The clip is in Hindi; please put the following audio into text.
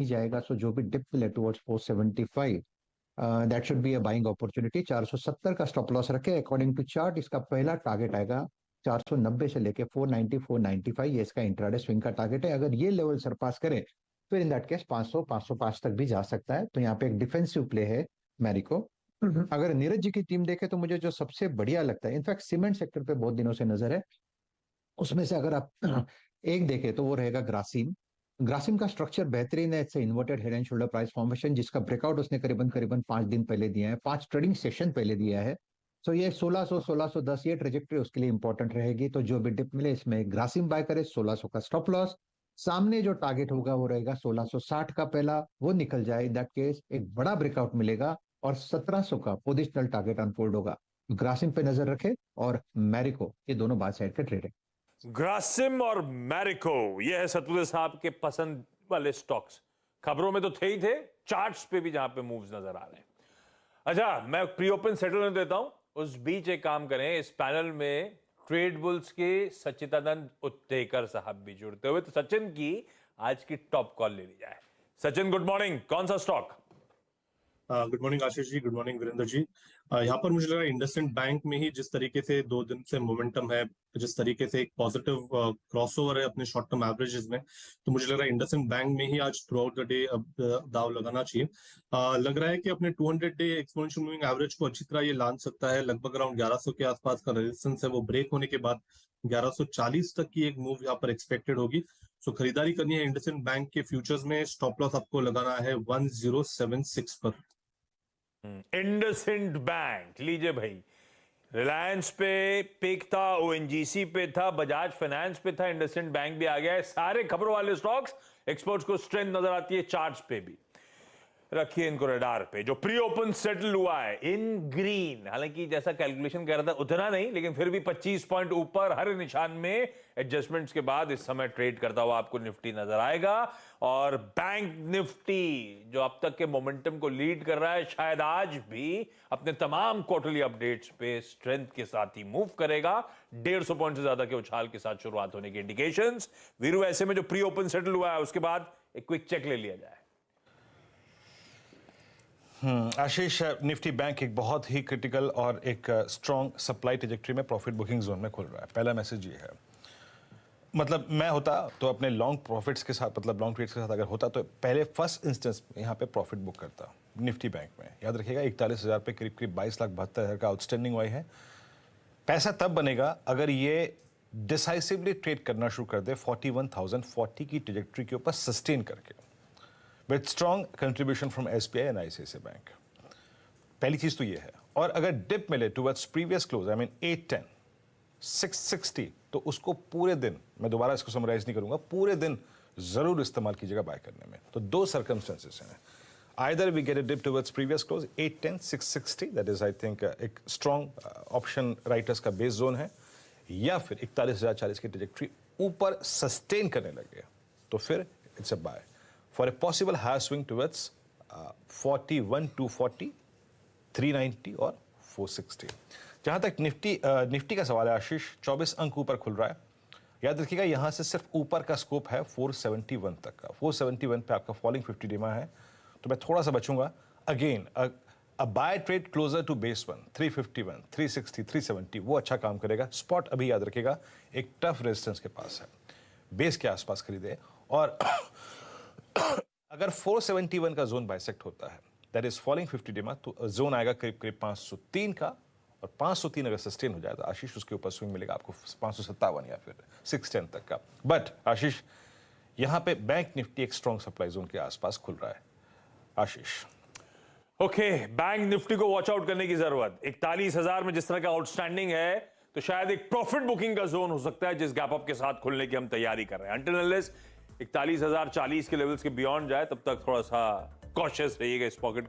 नहीं जाएगा, सो जो भी dip will towards 475, that should be a buying opportunity. 470 का स्टॉप लॉस रखे अकॉर्डिंग टू चार्ट। इसका पहला टारगेट आएगा 490 से लेके 490 495, ये इसका इंट्राडे स्विंग का टारगेट है। अगर ये लेवल सरपास करे फिर इन दैट केस 500 505 तक भी जा सकता है। तो यहाँ पे एक डिफेंसिव प्ले है मैरिको। अगर नीरज जी की टीम देखे तो मुझे जो सबसे बढ़िया लगता है, इनफैक्ट सीमेंट सेक्टर पे बहुत दिनों से नजर है, उसमें से अगर आप एक देखे तो वो रहेगा ग्रासिम। ग्रासिम का स्ट्रक्चर बेहतरीन है। It's inverted head and shoulder price formation, जिसका ब्रेकआउट उसने करीबन करीबन 5 दिन पहले दिया है, 5 ट्रेडिंग सेशन पहले दिया है। सो ये 1600 1610 ये ट्रेजेक्टरी उसके लिए इंपॉर्टेंट रहेगी। तो जो भी डिप मिले इसमें ग्रासिम बाय करे। 1600 का स्टॉप लॉस। सामने जो टारगेट होगा वो रहेगा 1660 का पहला, वो निकल जाए इन दैट केस एक बड़ा ब्रेकआउट मिलेगा और 1700 का पोजिशनल टारगेट अनफोल्ड होगा। ग्रासिम पे नजर रखे और मैरिको, ये दोनों बाय साइड के ट्रेड है। ग्रासिम और मैरिको, ये है सतपुते साहब के पसंद वाले स्टॉक्स। खबरों में तो थे ही थे, चार्ट्स पे भी जहां पे मूव्स नजर आ रहे हैं। अच्छा, मैं प्री ओपन सेटल होने देता हूं, उस बीच एक काम करें, इस पैनल में ट्रेड बुल्स के सच्चिदानंद उत्तेकर साहब भी जुड़ते हुए, तो सचिन की आज की टॉप कॉल ले ली जाए। सचिन गुड मॉर्निंग, कौन सा stock? Good morning Ashish ji, good morning Virendra ji. यहाँ पर मुझे लग रहा है इंडसइंड बैंक में ही जिस तरीके से 2 दिन से मोमेंटम है, जिस तरीके से एक पॉजिटिव क्रॉसओवर है अपने शॉर्ट टर्म एवरेजेस में, तो मुझे लग रहा है इंडसइंड बैंक में ही आज थ्रू आउट द डे दाव लगाना चाहिए। लग रहा है कि अपने 200 डे एक्सपोनेंशियल मूविंग एवरेज को अच्छी तरह ये लांघ सकता है। लगभग अराउंड 1100 के आसपास का रेजिस्टेंस है, वो ब्रेक होने के बाद 1140 तक की एक मूव यहाँ पर एक्सपेक्टेड होगी। सो खरीदारी करनी है इंडसइंड बैंक के फ्यूचर्स में। स्टॉप लॉस आपको लगाना है 1076 पर। इंडसइंड बैंक लीजिए भाई। रिलायंस पे पिक था, ओएनजीसी पे था, बजाज फाइनेंस पे था, इंडसइंड बैंक भी आ गया है। सारे खबरों वाले स्टॉक्स, एक्सपर्ट्स को स्ट्रेंथ नजर आती है चार्ट्स पे भी। रखिए इनको रडार पे। जो प्री ओपन सेटल हुआ है इन ग्रीन, हालांकि जैसा कैलकुलेशन कर रहा था उतना नहीं, लेकिन फिर भी 25 पॉइंट ऊपर हर निशान में एडजस्टमेंट्स के बाद इस समय ट्रेड करता हुआ आपको निफ्टी नजर आएगा। और बैंक निफ्टी जो अब तक के मोमेंटम को लीड कर रहा है, शायद आज भी अपने तमाम क्वार्टरली अपडेट्स पे स्ट्रेंथ के साथ ही मूव करेगा। 150 पॉइंट से ज्यादा के उछाल के साथ शुरुआत होने की इंडिकेशंस। वीरू, ऐसे में जो प्री ओपन सेटल हुआ है उसके बाद एक क्विक चेक ले लिया जाए। आशीष, निफ्टी बैंक एक बहुत ही क्रिटिकल और एक स्ट्रॉन्ग सप्लाई ट्रेजेक्टरी में प्रॉफिट बुकिंग जोन में खुल रहा है। पहला मैसेज ये है, मतलब मैं होता तो अपने लॉन्ग प्रॉफिट्स के साथ, मतलब लॉन्ग ट्रेड्स के साथ अगर होता तो पहले फर्स्ट इंस्टेंस में यहाँ पे प्रॉफिट बुक करता निफ्टी बैंक में। याद रखिएगा 41,000 पे करीब करीब 22,72,000 का आउटस्टैंडिंग वाई है। पैसा तब बनेगा अगर ये डिसाइसिवली ट्रेड करना शुरू कर दे 41,040 की ट्रेजेक्टरी के ऊपर सस्टेन करके, with strong contribution from SBI and ICICI bank. पहली चीज तो ये है। और अगर डिप मिले towards previous close, I mean 810 660, तो उसको पूरे दिन, मैं दोबारा इसको समराइज नहीं करूंगा, पूरे दिन जरूर इस्तेमाल कीजिएगा बाय करने में। तो दो सर्कमस्टेंसेस हैं, either we get a dip towards previous close 810 660, that is I think एक स्ट्रॉन्ग ऑप्शन राइटर्स का बेस जोन है, या फिर 41,040 की ट्रेजेक्टरी ऊपर सस्टेन करने लगे तो फिर it's a buy for a possible higher swing towards 41 240, 390 और 460। जहां तक निफ्टी का सवाल है आशीष, 24 अंक ऊपर खुल रहा है। याद रखिएगा यहां से सिर्फ ऊपर का स्कोप है 471 तक का। 471 पे आपका फॉलिंग 50 डेमा है, तो मैं थोड़ा सा बचूंगा। Again a buy trade closer to base one 351 360 370 वो अच्छा काम करेगा। स्पॉट अभी याद रखिएगा एक टफ रेजिस्टेंस के पास है, बेस के आसपास खरीदे। और अगर 471 का जोन बाइसेक्ट होता है, दैट इज फॉलिंग 50 डेमा, तो जोन आएगा करीब करीब 503 का। और 503 अगर सस्टेन हो जाए तो आशीष उसके ऊपर स्विंग मिलेगा आपको 557 या फिर 610 तक का। बट आशीष यहां पे बैंक निफ्टी एक स्ट्रॉन्ग सप्लाई जोन के आसपास खुल रहा है आशीष। ओके, बैंक निफ्टी को वॉच आउट करने की जरूरत। 41,000 में जिस तरह का आउटस्टैंडिंग है, तो शायद एक प्रॉफिट बुकिंग का जोन हो सकता है जिस गैप अप के साथ खुलने की हम तैयारी कर रहे हैं। अनटिल अनलेस 41,040 के लेवल्स के बियॉन्ड जाए, तब तक थोड़ा सा कॉशियस रहिएगा इस पॉकेट को